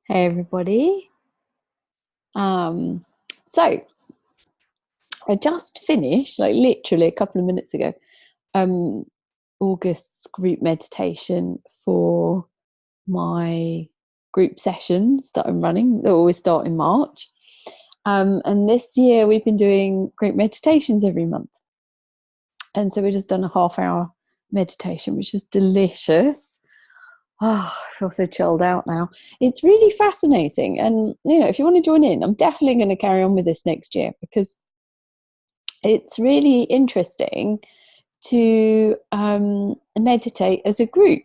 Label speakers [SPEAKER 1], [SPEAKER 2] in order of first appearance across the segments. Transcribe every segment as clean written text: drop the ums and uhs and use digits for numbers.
[SPEAKER 1] Hey everybody. Um, so I just finished, like literally a couple of minutes ago, um, August's group meditation for my group sessions that I'm running. They always start in March. And this year we've been doing group meditations every month. And so we just done a half-hour meditation, which was delicious. Oh, I feel so chilled out now. It's really fascinating. And, if you want to join in, I'm definitely going to carry on with this next year because it's really interesting to meditate as a group.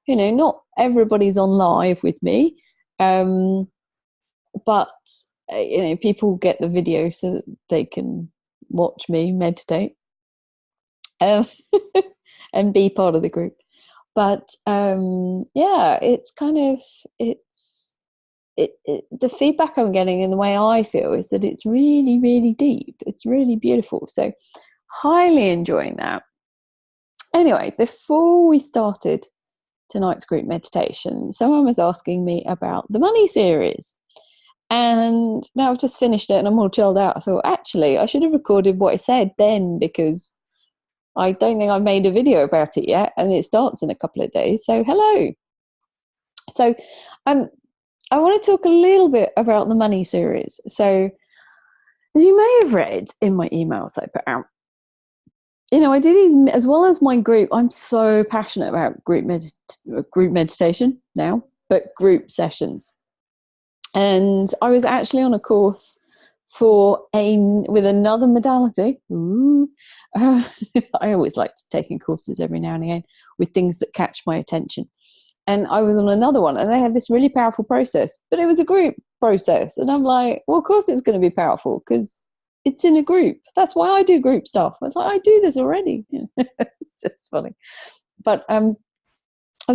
[SPEAKER 1] Not everybody's on live with me, um, but, people get the video so that they can watch me meditate um, and be part of the group. But yeah, it's kind of the feedback I'm getting and the way I feel is that it's really, really deep. It's really beautiful. So highly enjoying that. Anyway, before we started tonight's group meditation, someone was asking me about the money series. And now I've just finished it and I'm all chilled out. I thought, actually, I should have recorded what I said then because I don't think I've made a video about it yet. And it starts in a couple of days. So hello. So I want to talk a little bit about the money series. So as you may have read in my emails I put out, I do these as well as my group. I'm so passionate about group meditation now, but group sessions. And I was actually on a course with another modality. I always like taking courses every now and again with things that catch my attention. And I was on another one, and they had this really powerful process, but it was a group process. And I'm like, well, of course it's going to be powerful because it's in a group. That's why I do group stuff. I was like, I do this already. It's just funny. But I'm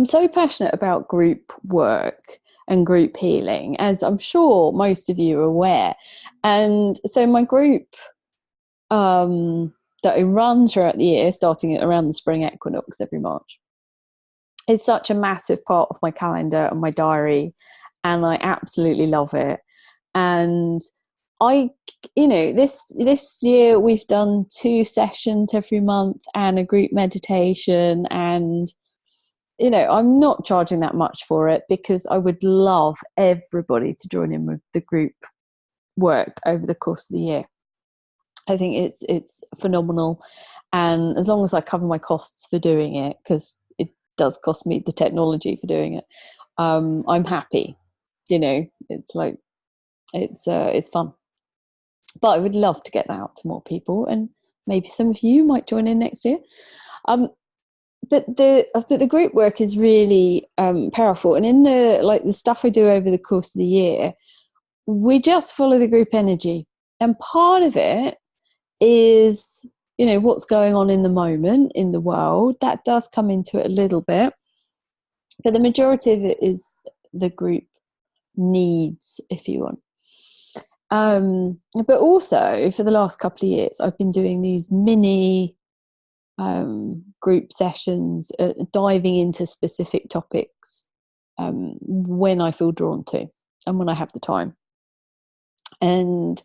[SPEAKER 1] so passionate about group work and group healing, as I'm sure most of you are aware. And so my group that I run throughout the year, starting around the spring equinox every March, is such a massive part of my calendar and my diary, and I absolutely love it. And this year we've done 2 sessions every month and a group meditation, and I'm not charging that much for it because I would love everybody to join in with the group work over the course of the year. I think it's phenomenal, and as long as I cover my costs for doing it, because it does cost me the technology for doing it, I'm happy. It's like it's fun, but I would love to get that out to more people, and maybe some of you might join in next year. But the group work is really powerful, and in the stuff I do over the course of the year, we just follow the group energy, and part of it is what's going on in the moment in the world. That does come into it a little bit, but the majority of it is the group needs, if you want. But also for the last couple of years I've been doing these mini group sessions, diving into specific topics when I feel drawn to and when I have the time. And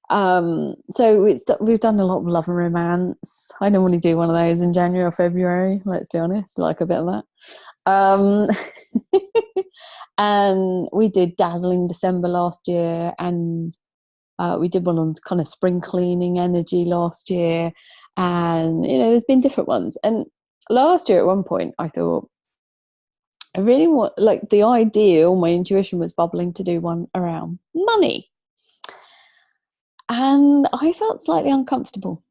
[SPEAKER 1] so we've done a lot of love and romance. I normally do one of those in January or February, let's be honest, like a bit of that. And we did Dazzling December last year, and we did one on kind of spring cleaning energy last year, and there's been different ones. And last year at one point I thought I really want, like, the ideal, my intuition was bubbling to do one around money. And I felt slightly uncomfortable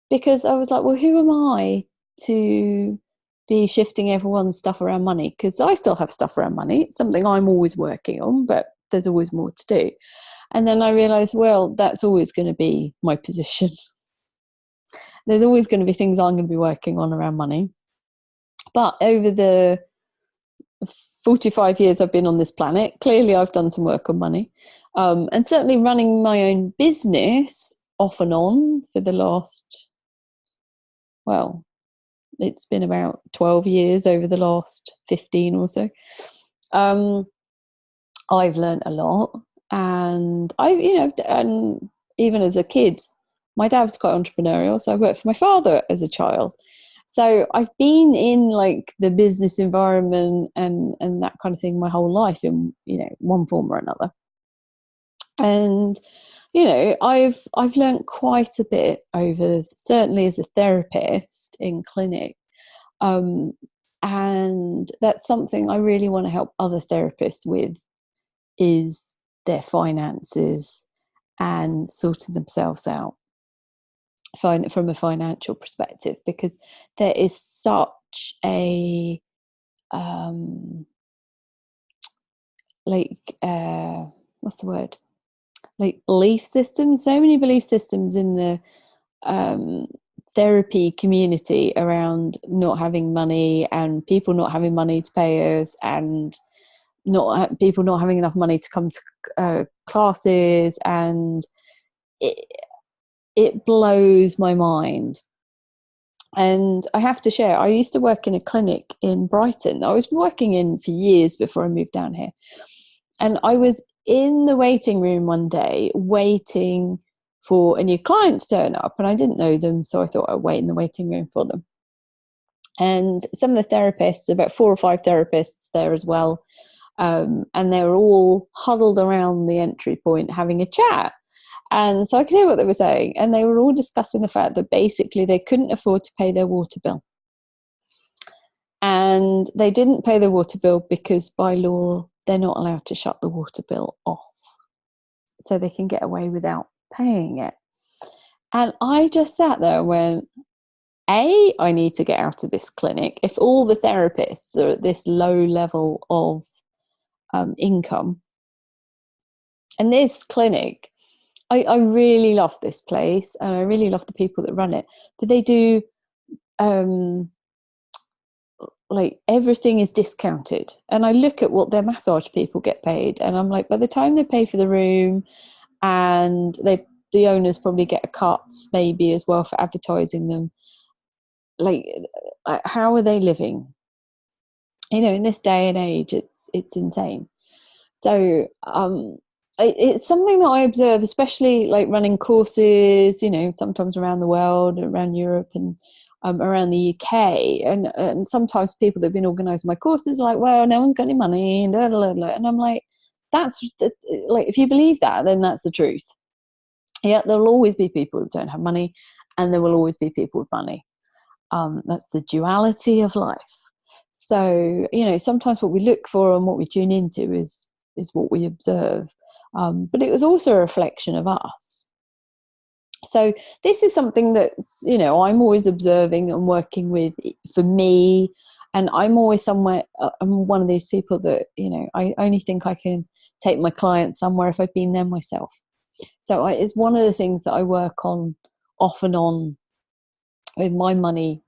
[SPEAKER 1] because I was like, well, who am I to be shifting everyone's stuff around money? Because I still have stuff around money. It's something I'm always working on, but there's always more to do. And then I realized, well, that's always going to be my position. There's always going to be things I'm going to be working on around money. But over the 45 years I've been on this planet, clearly I've done some work on money. And certainly running my own business off and on for the last, well, it's been about 12 years over the last 15 or so. I've learned a lot, and and even as a kid, my dad was quite entrepreneurial, so I worked for my father as a child. So I've been in like the business environment and that kind of thing my whole life in one form or another. And I've learned quite a bit over, certainly as a therapist in clinic. Um, and that's something I really want to help other therapists with, is their finances and sorting themselves out from a financial perspective, because there is such a like what's the word, like belief systems, so many belief systems in the um, therapy community around not having money, and people not having money to pay us, and people not having enough money to come to classes, and it, it blows my mind. And I have to share, I used to work in a clinic in Brighton. I was working in for years before I moved down here. And I was in the waiting room one day waiting for a new client to turn up, and I didn't know them, so I thought I'd wait in the waiting room for them. And some of the therapists, about 4 or 5 therapists there as well, and they were all huddled around the entry point having a chat. And so I could hear what they were saying, and they were all discussing the fact that basically they couldn't afford to pay their water bill. And they didn't pay their water bill because by law, they're not allowed to shut the water bill off. So they can get away without paying it. And I just sat there and went, I need to get out of this clinic. If all the therapists are at this low level of income, and this clinic, I really love this place, and I really love the people that run it, but they do like everything is discounted. And I look at what their massage people get paid, and I'm like, by the time they pay for the room, and the owners probably get a cut maybe as well for advertising them, like how are they living? In this day and age, it's insane. So it's something that I observe, especially like running courses, sometimes around the world, around Europe, and around the UK. And sometimes people that have been organising my courses are like, well, no one's got any money, and blah, blah, blah. And I'm like, that's like, if you believe that, then that's the truth. Yeah, there'll always be people that don't have money, and there will always be people with money. That's the duality of life. So, sometimes what we look for and what we tune into is what we observe. But it was also a reflection of us. So this is something that's, I'm always observing and working with for me. And I'm always somewhere, I'm one of these people that, I only think I can take my clients somewhere if I've been there myself. So it's one of the things that I work on off and on with my money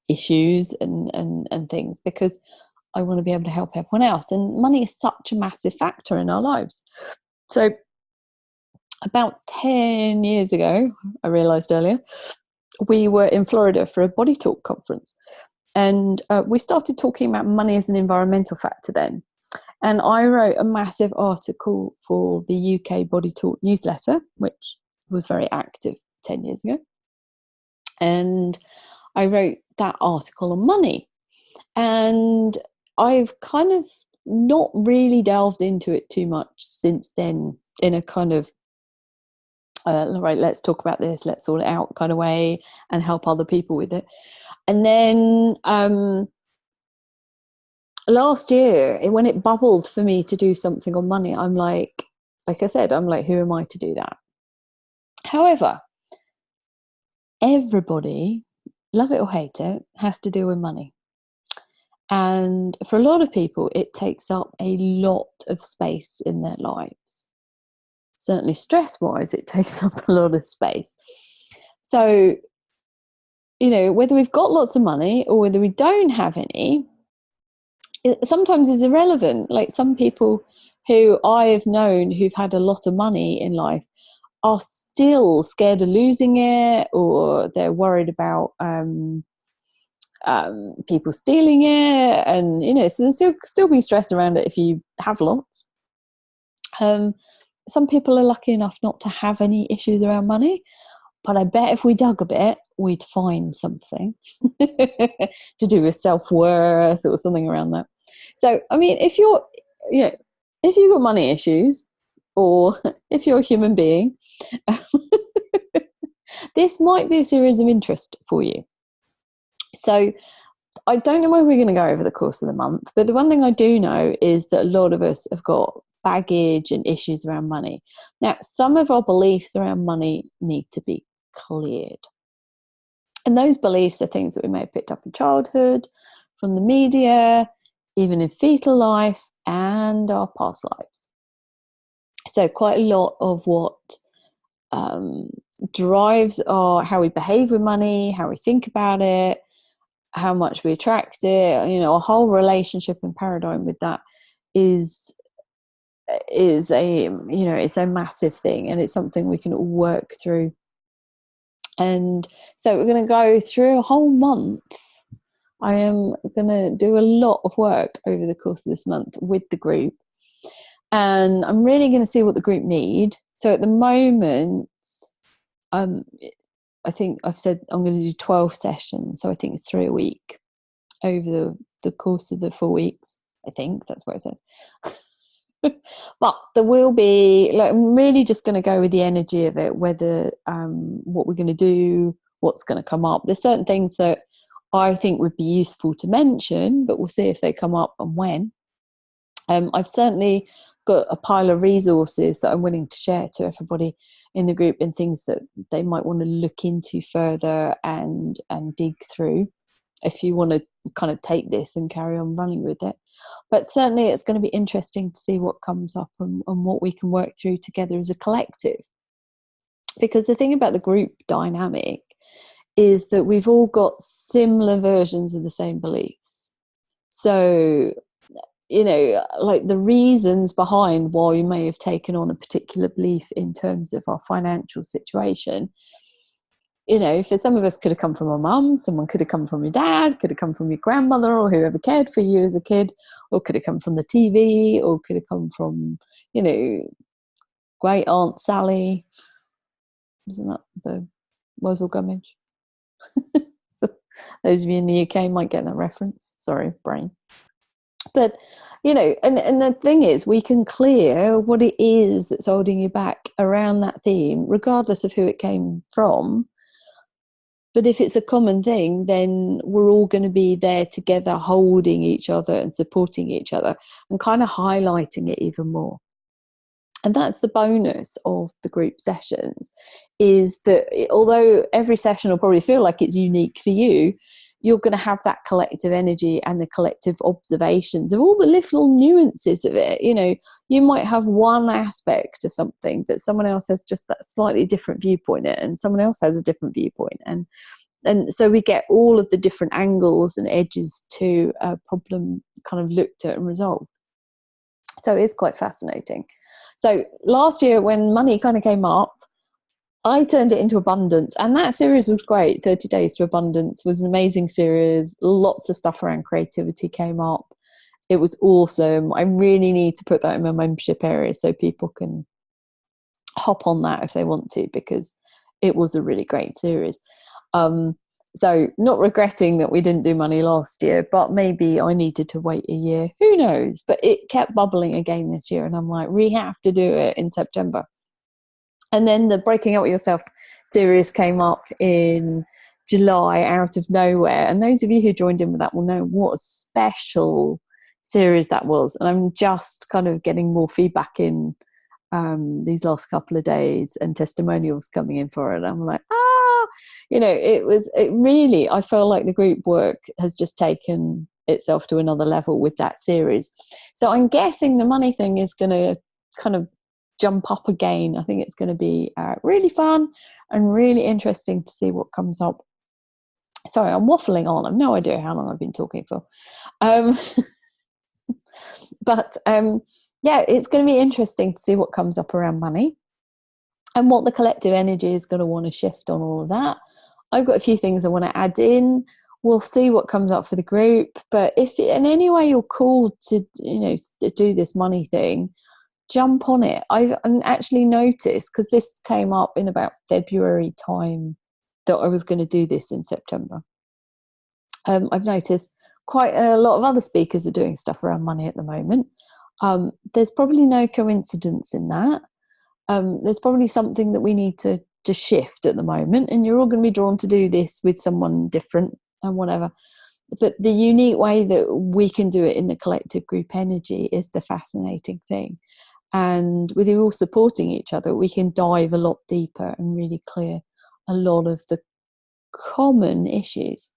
[SPEAKER 1] issues and things, because I want to be able to help everyone else. And money is such a massive factor in our lives. So about 10 years ago, I realized earlier, we were in Florida for a Body Talk conference. And we started talking about money as an environmental factor then. And I wrote a massive article for the UK Body Talk newsletter, which was very active 10 years ago. And I wrote that article on money. And I've kind of not really delved into it too much since then, in a kind of, right, let's talk about this, let's sort it out kind of way, and help other people with it. And then last year, when it bubbled for me to do something on money, I'm like I said, I'm like, who am I to do that? However, everybody, love it or hate it, has to deal with money. And for a lot of people, it takes up a lot of space in their lives. Certainly stress-wise, it takes up a lot of space. So, whether we've got lots of money or whether we don't have any, it sometimes is irrelevant. Like some people who I have known who've had a lot of money in life are still scared of losing it, or they're worried about people stealing it, and so there's still be stress around it if you have lots. Some people are lucky enough not to have any issues around money, but I bet if we dug a bit, we'd find something to do with self-worth or something around that. So, I mean, if you've got money issues, or if you're a human being, this might be a series of interest for you. So I don't know where we're going to go over the course of the month, but the one thing I do know is that a lot of us have got baggage and issues around money. Now, some of our beliefs around money need to be cleared. And those beliefs are things that we may have picked up in childhood, from the media, even in fetal life, and our past lives. So quite a lot of what drives how we behave with money, how we think about it, how much we attract it, a whole relationship and paradigm with that is it's a massive thing, and it's something we can all work through. And so we're going to go through a whole month. I am going to do a lot of work over the course of this month with the group, and I'm really going to see what the group need. So at the moment, I think I've said I'm going to do 12 sessions, so I think it's 3 a week over the course of the 4 weeks. I think that's what I said. But there will be, I'm really just going to go with the energy of it, whether what we're going to do, what's going to come up. There's certain things that I think would be useful to mention, but we'll see if they come up and when. I've certainly got a pile of resources that I'm willing to share to everybody in the group, and things that they might want to look into further and dig through, if you want to kind of take this and carry on running with it. But certainly it's going to be interesting to see what comes up and what we can work through together as a collective. Because the thing about the group dynamic is that we've all got similar versions of the same beliefs. So, like the reasons behind why we may have taken on a particular belief in terms of our financial situation, for some of us could have come from our mum, someone could have come from your dad, could have come from your grandmother or whoever cared for you as a kid, or could have come from the TV, or could have come from, great Aunt Sally. Isn't that the Wurzel Gummidge? Those of you in the UK might get that reference. Sorry, brain. But, and the thing is, we can clear what it is that's holding you back around that theme, regardless of who it came from. But if it's a common thing, then we're all going to be there together, holding each other and supporting each other and kind of highlighting it even more. And that's the bonus of the group sessions, is that although every session will probably feel like it's unique for you, you're going to have that collective energy and the collective observations of all the little nuances of it. You might have one aspect to something, but someone else has just that slightly different viewpoint, and someone else has a different viewpoint. And so we get all of the different angles and edges to a problem kind of looked at and resolved. So it's quite fascinating. So last year when money kind of came up, I turned it into abundance, and that series was great. 30 Days to Abundance was an amazing series. Lots of stuff around creativity came up. It was awesome. I really need to put that in my membership area so people can hop on that if they want to, because it was a really great series. So not regretting that we didn't do money last year, but maybe I needed to wait a year. Who knows? But it kept bubbling again this year, and I'm like, we have to do it in September. And then the Breaking Out With Yourself series came up in July out of nowhere. And those of you who joined in with that will know what a special series that was. And I'm just kind of getting more feedback in these last couple of days, and testimonials coming in for it. I'm like, I feel like the group work has just taken itself to another level with that series. So I'm guessing the money thing is going to kind of jump up again. I think it's going to be really fun and really interesting to see what comes up. Sorry, I'm waffling on. I've no idea how long I've been talking for. But it's going to be interesting to see what comes up around money and what the collective energy is going to want to shift on all of that. I've got a few things I want to add in. We'll see what comes up for the group. But if in any way you're called to, to do this money thing, jump on it. I've actually noticed, because this came up in about February time, that I was going to do this in September. I've noticed quite a lot of other speakers are doing stuff around money at the moment. There's probably no coincidence in that. There's probably something that we need to shift at the moment, and you're all going to be drawn to do this with someone different and whatever. But the unique way that we can do it in the collective group energy is the fascinating thing. And with you all supporting each other, we can dive a lot deeper and really clear a lot of the common issues.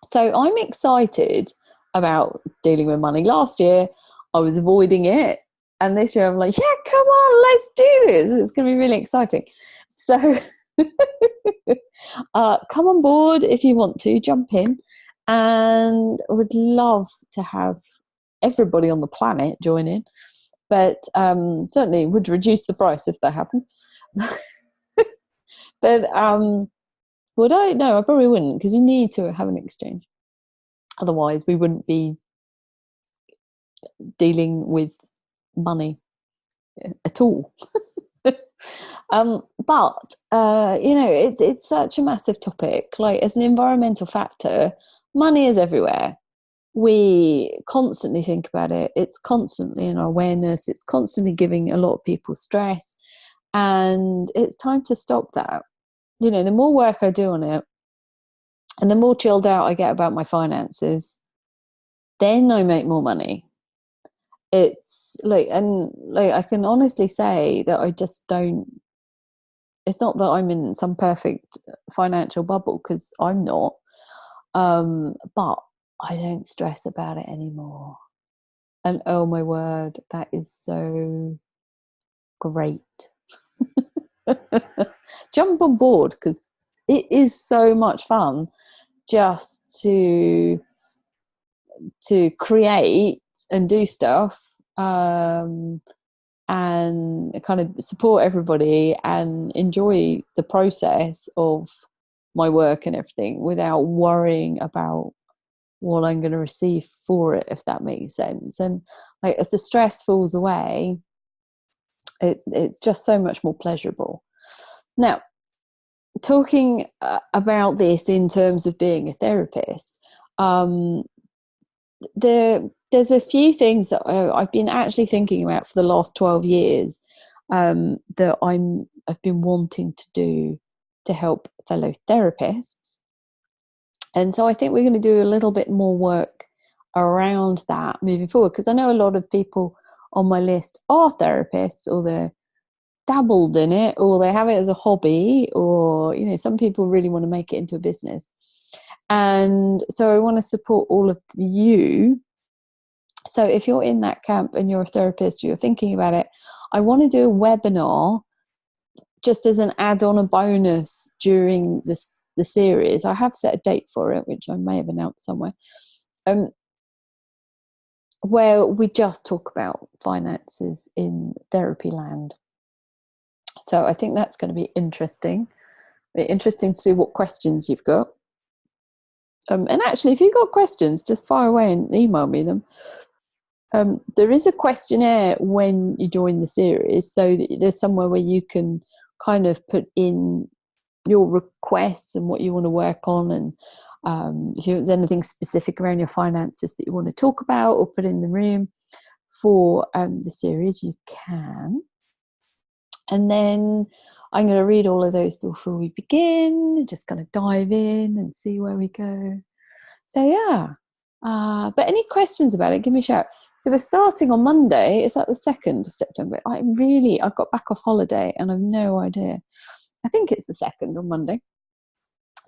[SPEAKER 1] So I'm excited about dealing with money. Last year, I was avoiding it. And this year, I'm like, yeah, come on, let's do this. It's going to be really exciting. So come on board if you want to, jump in. And I would love to have everybody on the planet join in. But certainly would reduce the price if that happens. But would I? No, I probably wouldn't, because you need to have an exchange. Otherwise, we wouldn't be dealing with money at all. But it's such a massive topic. Like, as an environmental factor, money is everywhere. We constantly think about it. It's constantly in our awareness. It's constantly giving a lot of people stress, and it's time to stop that. The more work I do on it, and the more chilled out I get about my finances, then I make more money. It's I can honestly say that I just don't. It's not that I'm in some perfect financial bubble, because I'm not. But I don't stress about it anymore. And oh my word, that is so great. Jump on board, because it is so much fun just to create and do stuff, and kind of support everybody and enjoy the process of my work and everything, without worrying about what I'm going to receive for it, if that makes sense. And like, as the stress falls away, it's just so much more pleasurable. Now, talking about this in terms of being a therapist, there's a few things that I've been actually thinking about for the last 12 years, that I've been wanting to do to help fellow therapists. And so I think we're going to do a little bit more work around that moving forward, because I know a lot of people on my list are therapists, or they're dabbled in it, or they have it as a hobby, or some people really want to make it into a business. And so I want to support all of you. So if you're in that camp and you're a therapist, or you're thinking about it, I want to do a webinar just as an add-on, a bonus during the series. I have set a date for it, which I may have announced somewhere, where we just talk about finances in therapy land. So I think that's going to be interesting. Interesting to see what questions you've got. And actually, if you've got questions, just fire away and email me them. There is a questionnaire when you join the series, so that there's somewhere where you can kind of put in your requests and what you want to work on, and if there's anything specific around your finances that you want to talk about or put in the room for the series, you can. And then I'm going to read all of those before we begin, just kind of dive in and see where we go. So yeah, but any questions about it, give me a shout. So we're starting on Monday. Is that the 2nd of September? I got back off holiday and I've no idea. I think it's the 2nd on Monday.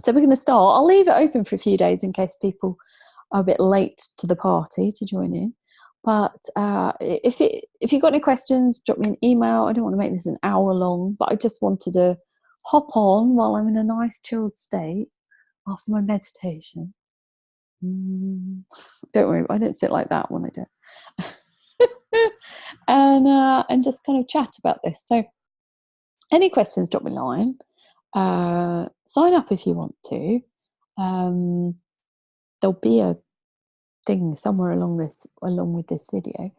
[SPEAKER 1] So we're going to start. I'll leave it open for a few days in case people are a bit late to the party to join in. But if you've got any questions, drop me an email. I don't want to make this an hour long, but I just wanted to hop on while I'm in a nice chilled state after my meditation. Don't worry, I don't sit like that when I do it. And just kind of chat about this. So any questions, drop me a line. Sign up if you want to. There'll be a thing somewhere along with this video,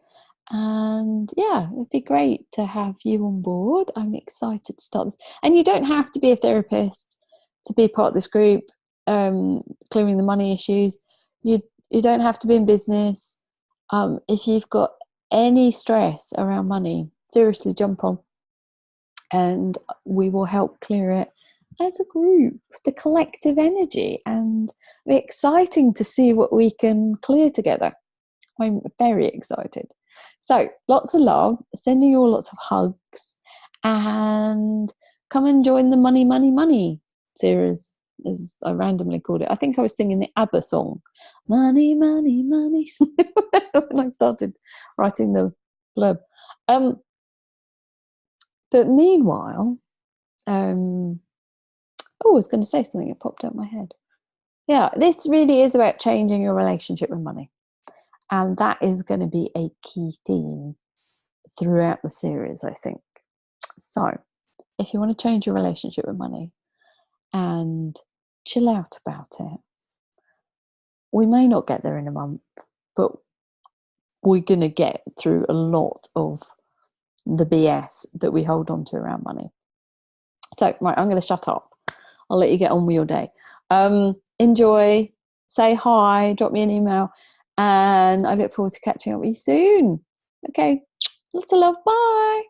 [SPEAKER 1] And yeah, it'd be great to have you on board. I'm excited to start this. And you don't have to be a therapist to be part of this group, clearing the money issues. You don't have to be in business. If you've got any stress around money, seriously jump on, and we will help clear it as a group, the collective energy. And it's exciting to see what we can clear together. I'm very excited. So lots of love, sending you all lots of hugs, and come and join the Money, Money, Money series, as I randomly called it. I think I was singing the ABBA song, Money, Money, Money, when I started writing the blurb. But meanwhile, I was going to say something, it popped out my head. Yeah, this really is about changing your relationship with money. And that is going to be a key theme throughout the series, I think. So, if you want to change your relationship with money and chill out about it, we may not get there in a month, but we're going to get through a lot of the BS that we hold on to around money. So, right, I'm going to shut up. I'll let you get on with your day. Enjoy, say hi, drop me an email, and I look forward to catching up with you soon. Okay, lots of love. Bye.